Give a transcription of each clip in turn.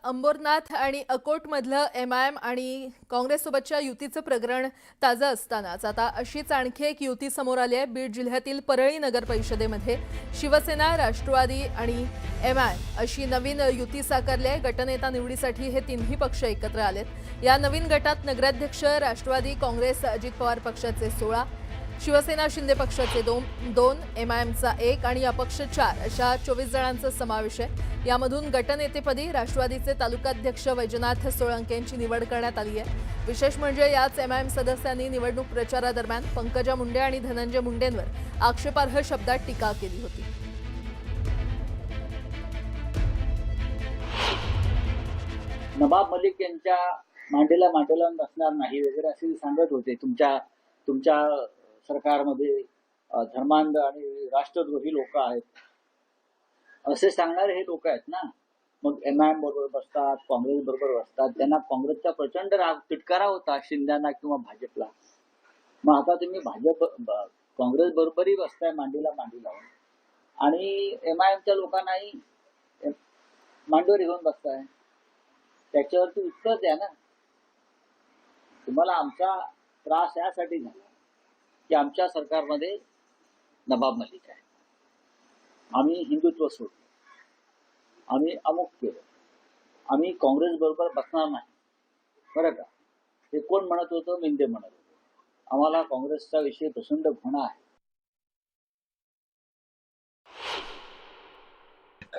अंबरनाथ आणि अकोटमधलं एमआयएम आणि काँग्रेससोबतच्या युतीचं प्रकरण ताजं असतानाच आता अशीच आणखी एक युती समोर आली आहे। बीड जिल्ह्यातील परळी नगर परिषदेमध्ये शिवसेना, राष्ट्रवादी आणि एमआयएम अशी नवीन युती साकारली आहे। गटनेता निवडीसाठी हे तिन्ही पक्ष एकत्र आलेत। या नवीन गटात नगराध्यक्ष राष्ट्रवादी काँग्रेस अजित पवार पक्षाचे 16, शिवसेना शिंदे पक्षाचे 2, एमआयएमचा 1 आणि अपक्ष 4 अशा 24 जणांचा समावेश आहे। यामधून गटनेतेपदी राष्ट्रवादीचे तालुकाध्यक्ष वैजनाथ सोळंके यांची निवड करण्यात आली आहे। विशेष म्हणजे याच एमआयएम सदस्यांनी निवडणूक प्रचारादरम्यान पंकजा मुंडे आणि धनंजय मुंडेंवर आक्षेपार्ह शब्दात टीका केली होती। नवाब मलिक यांच्या मांडीला बसणार नाही वगैरे असे सांगत होते। तुमच्या सरकारमध्ये धर्मांध आणि राष्ट्रद्रोही लोक आहेत असे सांगणारे हे लोक आहेत ना। मग एमआयएम बरोबर बसतात, काँग्रेस बरोबर बसतात। त्यांना काँग्रेसचा प्रचंड राग तिटकारा होता शिंदेना किंवा भाजपला। मग आता तुम्ही काँग्रेस बरोबरही बसताय मांडीला मांडी लावून आणि एमआयएमच्या लोकांनाही मांडीवर घेऊन बसताय। त्याच्यावरती उत्तर द्या ना। तुम्हाला आमचा त्रास यासाठी झाला की आमच्या सरकारमध्ये नवाब मलिक आहे, आम्ही हिंदुत्व सोडलं, आम्ही अमुक केलं, आम्ही काँग्रेस बरोबर बसणार नाही। बरं का, हे कोण म्हणत होतं? मिंदे म्हणत होतं। आम्हाला काँग्रेसचा विषय प्रचंड घृणा आहे।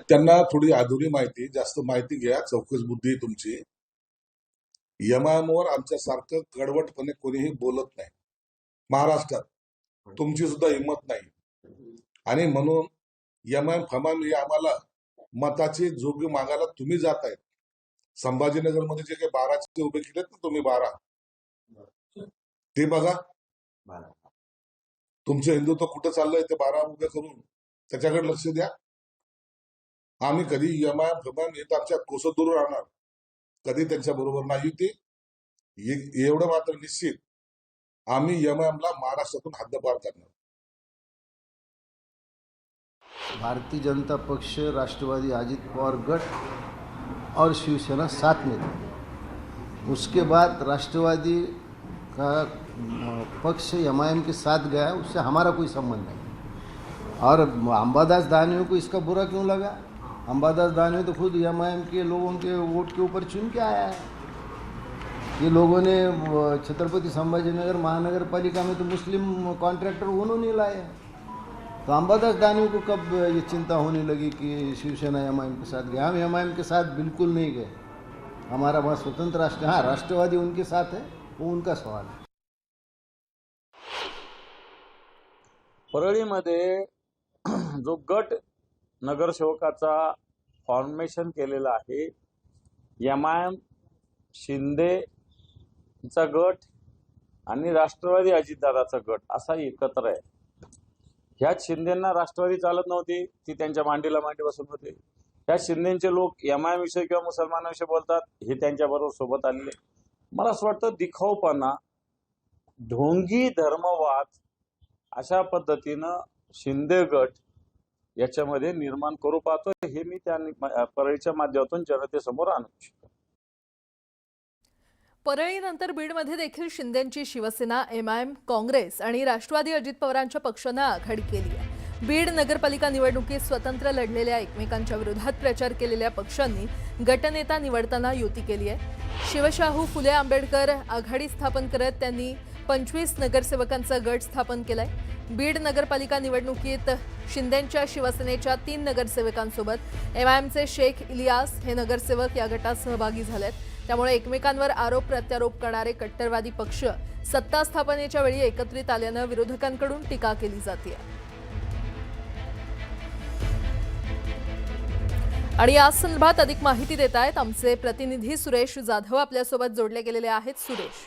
त्यांना थोडी अधुरी माहिती, जास्त माहिती घ्या, चौकस बुद्धी तुमची। एमआयएमवर आमच्या सारखं कडवटपणे कोणीही बोलत नाही महाराष्ट्रात, तुमची सुद्धा हिंमत नाही। आणि म्हणून एमआयएम फमायम हे आम्हाला मताची जोगी मागायला तुम्ही जातायत। संभाजीनगर मध्ये जे काही 12 उभे केलेत ना तुम्ही, 12 ते बघा। तुमचं हिंदुत्व कुठं चाललंय ते 12 उभे करून त्याच्याकडे लक्ष द्या। आम्ही कधी एमआयएम फमायम येत आमच्या कोसत दूर राहणार, कधी त्यांच्या बरोबर नाही ती। एवढं मात्र निश्चित, आम्ही एमआयएमला महाराष्ट्रातून हद्दपार करणार। भारतीय जनता पक्ष, राष्ट्रवादी अजित पवार गट और शिवसेना साथ में थी। उसके बाद राष्ट्रवादी का पक्ष एमआईएम के साथ गया, उससे हमारा कोई संबंध नहीं। और अंबादास दानवे को इसका बुरा क्यों लगा? अंबादास दानवे तो खुद एमआईएम के लोगों के वोट के ऊपर चुन के आया है। ये लोगों ने छत्रपति संभाजीनगर महानगर पालिका में तो मुस्लिम कॉन्ट्रैक्टर उन्होंने लाए। तो अंबादास दानवे को कब ये चिंता होने लगी कि शिवसेना एमआईएम के साथ गए? हम एमआईएम के साथ बिल्कुल नहीं गए। हमारा वहाँ स्वतंत्र राष्ट्र, हाँ राष्ट्रवादी उनके साथ है, वो उनका सवाल है। परळीमध्ये जो गट नगरसेवकाचा फॉर्मेशन केलेला आहे, एमआयएम शिंदेचा गट आणि राष्ट्रवादी अजितदादाचा गट असा एकत्र आहे। ह्यात शिंदेंना राष्ट्रवादी चालत नव्हती, ती त्यांच्या मांडीला मांडी बसून होते। ह्या शिंदेचे लोक एमआयएम विषयी किंवा मुसलमानांविषयी बोलतात, हे त्यांच्या बरोबर सोबत आलेले। मला असं वाटतं दिखाऊपणा, ढोंगी धर्मवाद अशा पद्धतीनं शिंदे गट याच्यामध्ये निर्माण करू पाहतो, हे मी त्या परळीच्या माध्यमातून जनतेसमोर आणू इच्छितो। परळीनंतर बीडमध्ये देखील शिंदेंची शिवसेना, एमआयएम, काँग्रेस आणि राष्ट्रवादी अजित पवारांच्या पक्षानं आघाडी केली आहे। बीड नगरपालिका निवडणुकीत स्वतंत्र लढलेल्या एकमेकांच्या विरोधात प्रचार केलेल्या पक्षांनी गटनेता निवडताना युती केली आहे। शिवशाहू फुले आंबेडकर आघाडी स्थापन करत त्यांनी 25 नगरसेवकांचा गट स्थापन केलाय। बीड नगरपालिका निवडणुकीत शिंदेंच्या शिवसेनेच्या 3 नगरसेवकांसोबत एमआयएमचे शेख इलियास हे नगरसेवक या गटात सहभागी झालेत। त्यामुळे एकमेकांवर आरोप प्रत्यारोप करणारे कट्टरवादी पक्ष सत्ता स्थापनेच्या वेळी एकत्रित आल्यानं विरोधकांकडून टीका केली जाते। आणि या संदर्भात अधिक माहिती देत आहेत आमचे प्रतिनिधी सुरेश जाधव, आपल्यासोबत जोडले गेलेले आहेत। सुरेश,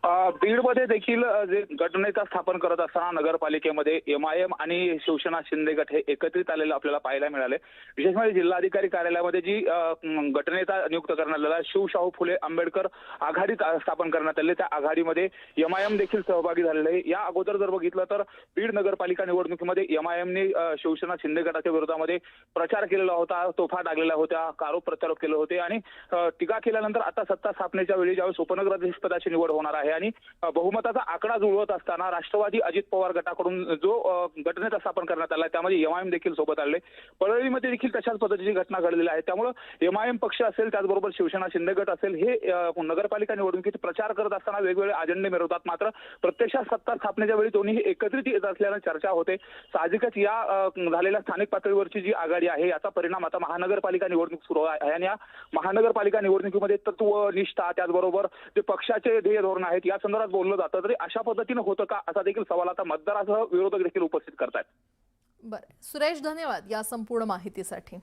बीडमध्ये देखील जे गटनेता स्थापन करत असताना नगरपालिकेमध्ये MIM आणि शिवसेना शिंदे गट हे एकत्रित आलेलं आपल्याला पाहायला मिळाले. विशेष म्हणजे जिल्हाधिकारी कार्यालयामध्ये जी गटनेता नियुक्त करण्यात आलेला शिवशाहू फुले आंबेडकर आघाडी स्थापन करण्यात आली, त्या आघाडीमध्ये MIM देखील सहभागी झालेले आहे. या अगोदर जर बघितलं तर बीड नगरपालिका निवडणुकीमध्ये MIMने शिवसेना शिंदे गटाच्या विरोधामध्ये प्रचार केलेला होता, तोफा टाकलेल्या होत्या, आरोप प्रत्यारोप केले होते आणि टीका केल्यानंतर आता सत्ता स्थापनेच्या वेळी ज्यावेळेस उपनगराध्यक्षपदाची निवड होणार आहे आणि बहुमताचा आकडा जुळवत असताना राष्ट्रवादी अजित पवार गटाकडून जो गटनेता स्थापन करण्यात आला त्यामध्ये MIM देखील सोबत आले. परळीमध्ये देखील तशाच पद्धतीची घटना घडलेली आहे. त्यामुळे MIM पक्ष असेल, त्याचबरोबर शिवसेना शिंदे गट असेल, हे नगरपालिका निवडणुकीत प्रचार करत असताना वेगवेगळे अजेंडे मिळवतात. मात्र प्रत्यक्षात सत्ता स्थापनेच्या वेळी दोन्ही एकत्रित येत असल्यानं चर्चा होते. साहजिकच या झालेल्या स्थानिक पातळीवरची जी आघाडी आहे याचा परिणाम आता महानगरपालिका निवडणूक सुरू आहे आणि या महानगरपालिका निवडणुकीमध्ये तत्व, निष्ठा, त्याचबरोबर जे पक्षाचे ध्येय धोरण आहेत या संदर्भात बोललं जातं. तरी अशा पद्धतीनं होतं का असा देखील सवाल आता मतदारासह विरोधक देखील उपस्थित करतायत. बरं सुरेश, धन्यवाद या संपूर्ण माहितीसाठी.